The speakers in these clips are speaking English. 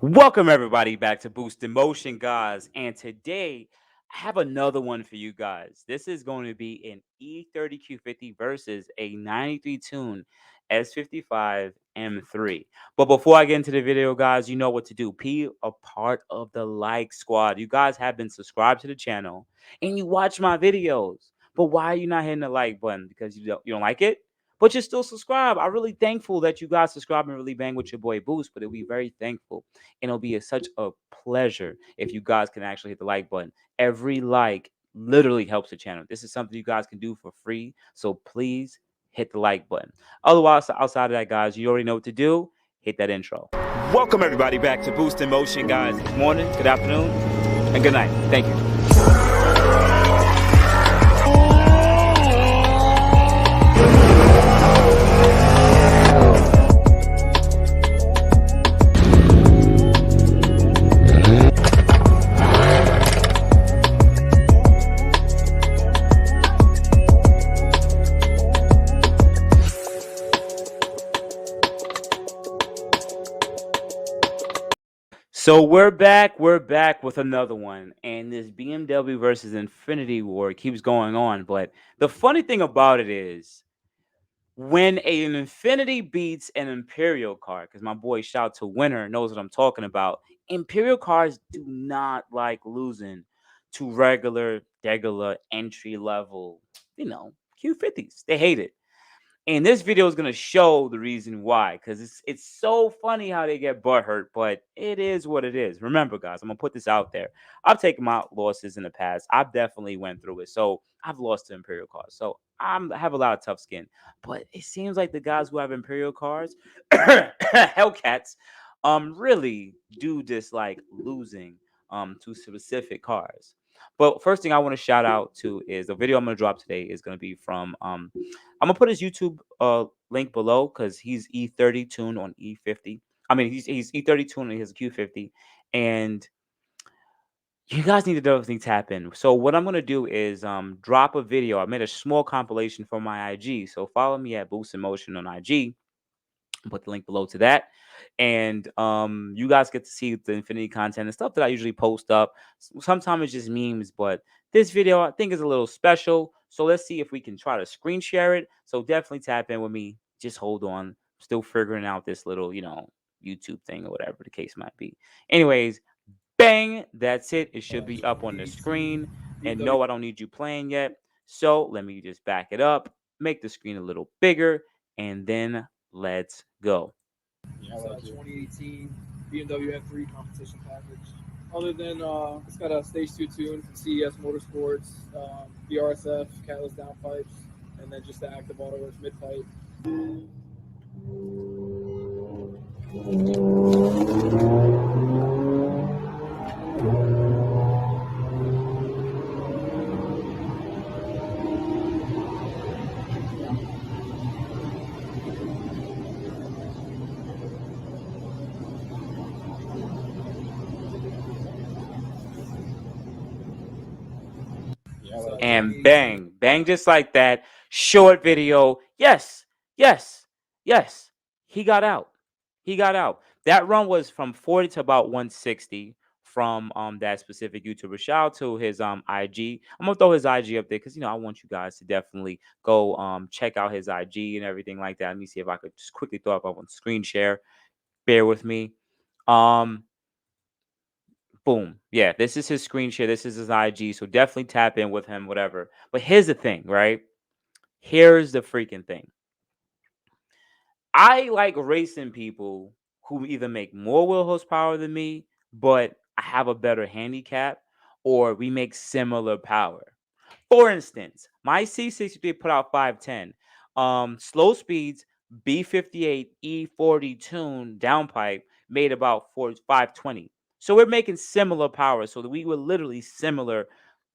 Welcome everybody back to Boost in Motion, guys. And today I have another one for you guys. This is going to be an E30 Q50 versus a 93 tune S55 M3. But before I get into the video, guys, you know what to do. Be a part of the like squad. You guys have been subscribed to the channel and you watch my videos. But why are you not hitting the like button? Because you don't like it? But you're still subscribed. I'm really thankful that you guys subscribe and really bang with your boy Boost. But it'll be very thankful and it'll be such a pleasure if you guys can actually hit the like button. Every like literally helps the channel. This is something you guys can do for free. So please hit the like button. Otherwise, outside of that, guys, you already know what to do. Hit that intro. Welcome everybody back to Boost in Motion, guys. Good morning, good afternoon, and good night. Thank you. So we're back. We're back with another one, and this BMW versus Infinity war keeps going on. But the funny thing about it is, when an Infinity beats an Imperial car, because my boy Shout to Winner knows what I'm talking about. Imperial cars do not like losing to regular entry level, Q50s. They hate it. And this video is gonna show the reason why, because it's so funny how they get butt hurt, but it is what it is. Remember, guys, I'm gonna put this out there. I've taken my losses in the past. I've definitely went through it. So I've lost to Imperial cars. So I have a lot of tough skin. But it seems like the guys who have Imperial cars, Hellcats, really do dislike losing to specific cars. But first thing I want to shout out to is the video I'm gonna drop today is gonna be from I'm gonna put his YouTube link below because he's E30 tuned on E50. I mean, he's E30 tuned on his Q50, and you guys need to definitely tap in. So what I'm gonna do is drop a video. I made a small compilation for my IG. So follow me at Boost in Motion on IG. Put the link below to that, and you guys get to see the infinity content and stuff that I usually post up. Sometimes it's just memes, but this video I think is a little special, so let's see if we can try to screen share it. So definitely tap in with me. Just hold on, still figuring out this little YouTube thing or whatever the case might be. Anyways, bang, that's it. It should be up on the screen. And no, I don't need you playing yet, so let me just back it up, make the screen a little bigger, and then let's go. Yeah, it's a 2018 BMW M3 competition package. Other than it's got a stage 2 tune from CES Motorsports, the RSF, catalyst downpipes, and then just the active autoworks mid pipe. And bang, bang, just like that. Short video. Yes, yes, yes. He got out. He got out. That run was from 40 to about 160 from that specific YouTuber. Shout out to his IG. I'm gonna throw his IG up there because I want you guys to definitely go check out his IG and everything like that. Let me see if I could just quickly throw up on screen share. Bear with me. Um Boom. Yeah, this is his screen share. This is his IG. So definitely tap in with him, whatever. But here's the thing, right? Here's the freaking thing. I like racing people who either make more wheel horsepower than me, but I have a better handicap, or we make similar power. For instance, my C63 put out 510. Slow speeds, B58 E40 tune downpipe made about 520. So we're making similar power. So that we were literally similar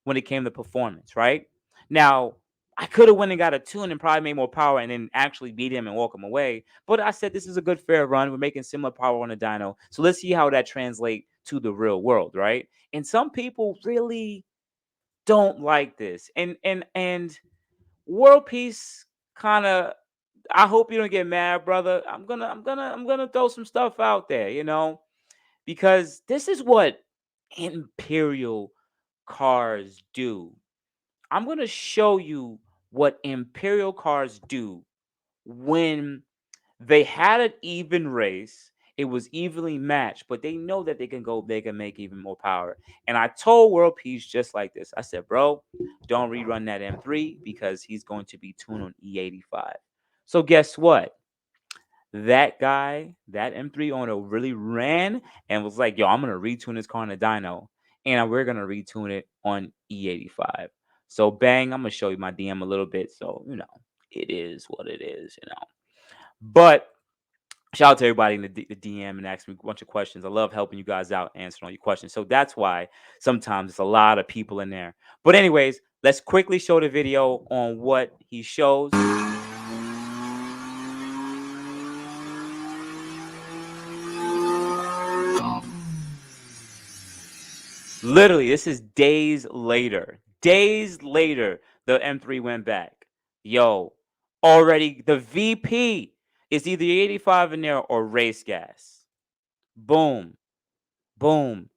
when it came to performance, right? Now, I could have went and got a tune and probably made more power and then actually beat him and walk him away. But I said this is a good fair run. We're making similar power on the dyno. So let's see how that translates to the real world, right? And some people really don't like this. And world peace kind of, I hope you don't get mad, brother. I'm gonna throw some stuff out there. because this is what imperial cars do. I'm going to show you what imperial cars do when they had an even race. It was evenly matched, but they know that they can go big and make even more power. And I told World Peace just like this. I said, bro, don't rerun that M3 because he's going to be tuned on E85. So guess what? That guy, that M3 owner, really ran and was like, yo, I'm going to retune this car in a dyno. And we're going to retune it on E85. So bang, I'm going to show you my DM a little bit. So, it is what it is. But shout out to everybody in the DM and asking me a bunch of questions. I love helping you guys out, answering all your questions. So that's why sometimes it's a lot of people in there. But anyways, let's quickly show the video on what he shows. Literally, this is days later. Days later, the M3 went back. Yo, already the VP is either 85 in there or race gas. Boom. Boom.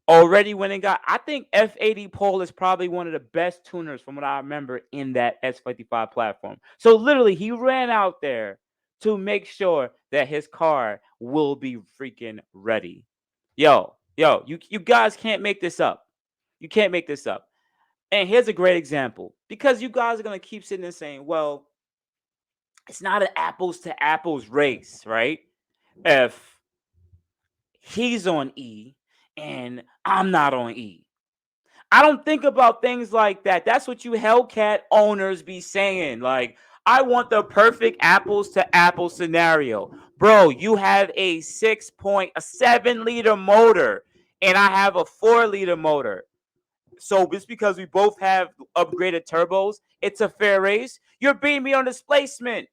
Already went and got, I think F80 Pole is probably one of the best tuners from what I remember in that S55 platform. So literally, he ran out there to make sure that his car will be freaking ready. Yo, you guys can't make this up. You can't make this up. And here's a great example because you guys are going to keep sitting there saying, well, it's not an apples to apples race, right? If he's on E and I'm not on E. I don't think about things like that. That's what you Hellcat owners be saying. Like, I want the perfect apples to apples scenario. Bro, you have a 6.7 liter motor and I have a 4 liter motor. So just because we both have upgraded turbos, it's a fair race. You're beating me on displacement.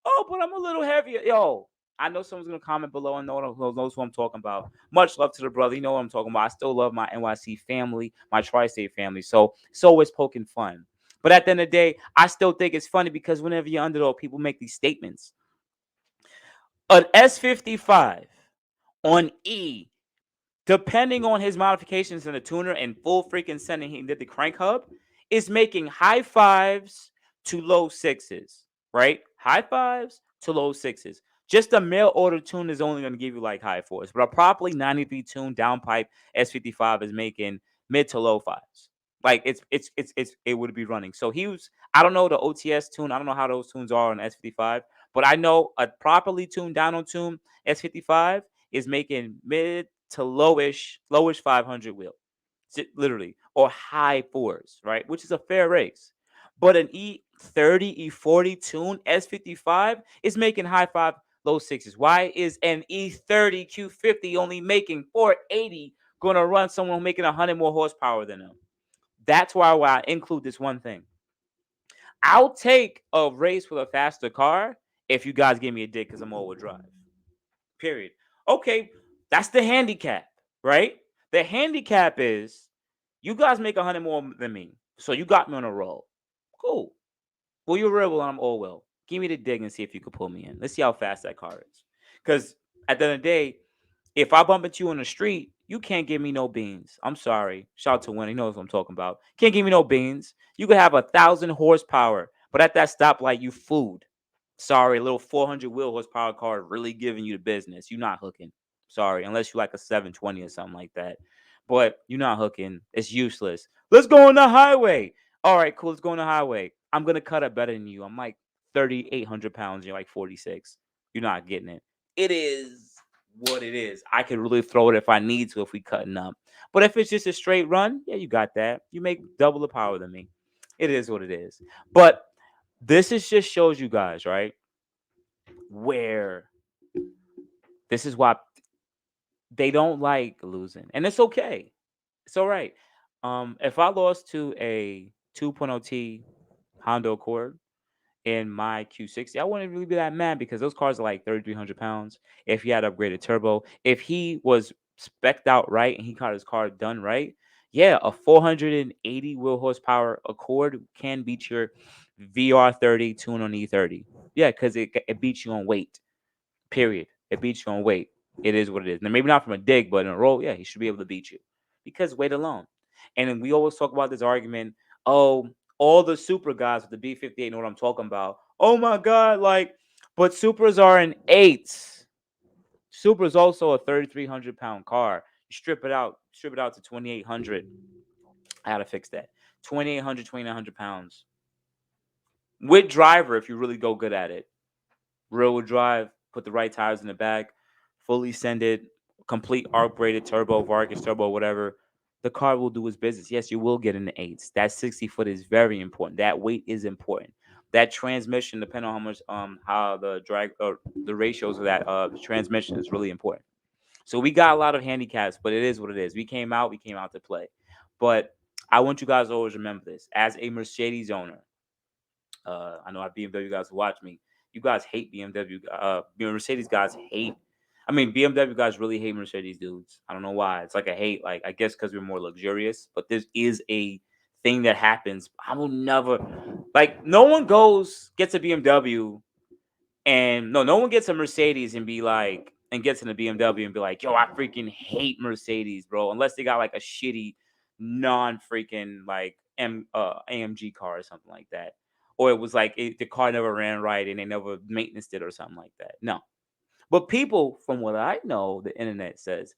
Oh, but I'm a little heavier. Yo, I know someone's gonna comment below and knows who I'm talking about. Much love to the brother. You know what I'm talking about. I still love my NYC family, my tri-state family. So it's always poking fun. But at the end of the day, I still think it's funny because whenever you're underdog, people make these statements. An S55 on E, depending on his modifications in the tuner and full freaking sending he did the crank hub, is making high fives to low sixes, right? High fives to low sixes. Just a mail order tune is only going to give you like high fours, but a properly 93 tune downpipe S55 is making mid to low fives. Like it would be running. So he was, I don't know the OTS tune. I don't know how those tunes are on S55, but I know a properly tuned down on tune S55 is making mid to lowish 500 wheel, literally, or high fours, right? Which is a fair race. But an E30, E40 tune S55 is making high five, low sixes. Why is an E30 Q50 only making 480 going to run someone making 100 more horsepower than them? That's why I include this one thing. I'll take a race with a faster car if you guys give me a dick because I'm all-wheel drive. Period. Okay, that's the handicap, right? The handicap is you guys make 100 more than me, so you got me on a roll. Cool. Well, you're real well, I'm all well. Give me the dig and see if you can pull me in. Let's see how fast that car is. Because at the end of the day, if I bump into you on the street, you can't give me no beans. I'm sorry. Shout out to Winnie. He knows what I'm talking about. Can't give me no beans. You could have 1,000 horsepower, but at that stoplight, you food. Sorry, a little 400 wheel horsepower car really giving you the business. You're not hooking. Sorry, unless you like a 720 or something like that. But you're not hooking. It's useless. Let's go on the highway. All right, cool. Let's go on the highway. I'm gonna cut it better than you. I'm like 3,800 pounds. You're like 46. You're not getting it. It is what it is. I could really throw it if I need to if we cutting up. But if it's just a straight run, yeah, you got that. You make double the power than me. It is what it is. But this is just shows you guys, right? Where this is why they don't like losing. And it's okay. It's all right. If I lost to a 2.0T Honda Accord in my Q60, I wouldn't really be that mad because those cars are like 3,300 pounds. If he had upgraded turbo, if he was specced out right and he got his car done right, yeah, a 480 wheel horsepower Accord can beat your VR30 tune on E30. Yeah, because it beats you on weight. Period. It beats you on weight. It is what it is. Now, maybe not from a dig, but in a roll, yeah, he should be able to beat you because weight alone. And then we always talk about this argument. Oh, all the super guys with the B58 know what I'm talking about. Oh my God, like, but supers are an eight. Super is also a 3,300 pound car. You strip it out to 2,800. I gotta fix that. 2,800, 2,900 pounds with driver if you really go good at it. Rear wheel drive, put the right tires in the back, fully send it, complete arc braided turbo, Vargas turbo, whatever. The car will do its business. Yes, you will get in the eights. That 60 foot is very important. That weight is important. That transmission, depending on how much how the drag or the ratios of that transmission is really important. So we got a lot of handicaps, but it is what it is. We came out to play. But I want you guys to always remember this. As a Mercedes owner, I know our BMW guys who watch me. You guys hate BMW. Mercedes guys hate. I mean, BMW guys really hate Mercedes dudes. I don't know why. It's like a hate. Like I guess because we're more luxurious. But this is a thing that happens. I will never like. No one gets a BMW and no one gets a Mercedes and be like and gets in a BMW and be like, yo, I freaking hate Mercedes, bro. Unless they got like a shitty non freaking like AMG car or something like that. Or it was like the car never ran right and they never maintenance it or something like that. No. But people, from what I know, the internet says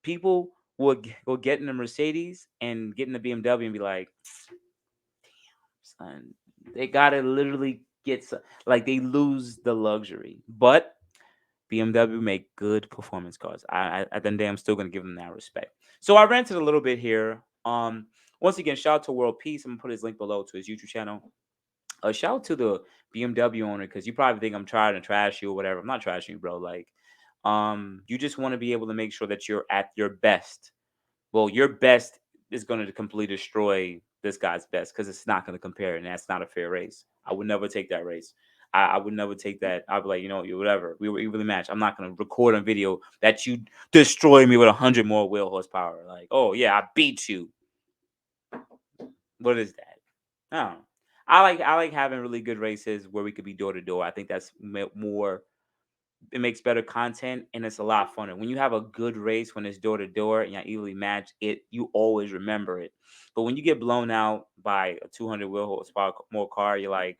people will get in a Mercedes and get in a BMW and be like, son, they gotta literally like they lose the luxury. But BMW make good performance cars. At the end of the day, I'm still gonna give them that respect. So I ranted a little bit here. Once again, shout out to World Peace. I'm gonna put his link below to his YouTube channel. Shout out to the BMW owner because you probably think I'm trying to trash you or whatever. I'm not trashing you, bro. Like, you just want to be able to make sure that you're at your best. Well, your best is going to completely destroy this guy's best because it's not going to compare, and that's not a fair race. I would never take that race. I would never take that. I'd be like, whatever. We were evenly matched. I'm not going to record on video that you destroy me with 100 more wheel horsepower. Like, oh yeah, I beat you. What is that? I don't know. I like having really good races where we could be door to door. I think that's more. It makes better content and it's a lot funner. When you have a good race when it's door to door and you're evenly matched, you always remember it. But when you get blown out by a 200 wheel horsepower more car, you're like,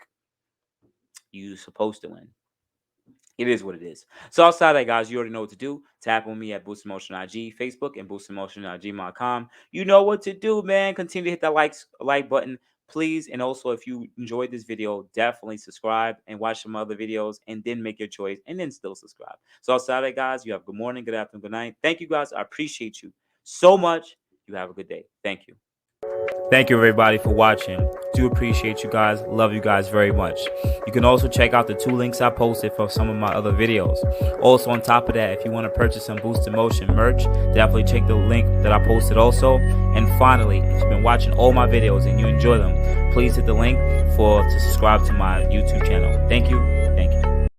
you supposed to win. It is what it is. So outside that, guys, you already know what to do. Tap on me at boostinmotion IG, Facebook, and boostinmotion.gmail.com. You know what to do, man. Continue to hit that like button, please. And also, if you enjoyed this video, definitely subscribe and watch some other videos, and then make your choice, and then still subscribe. So outside that, guys, you have good morning, good afternoon, good night. Thank you, guys. I appreciate you so much. You have a good day. Thank you. Thank you, everybody, for watching. Do appreciate you guys. Love you guys very much. You can also check out the 2 links I posted for some of my other videos. Also, on top of that, if you want to purchase some Boost in Motion merch, definitely check the link that I posted also. And finally, if you've been watching all my videos and you enjoy them, please hit the link to subscribe to my YouTube channel. Thank you. Thank you.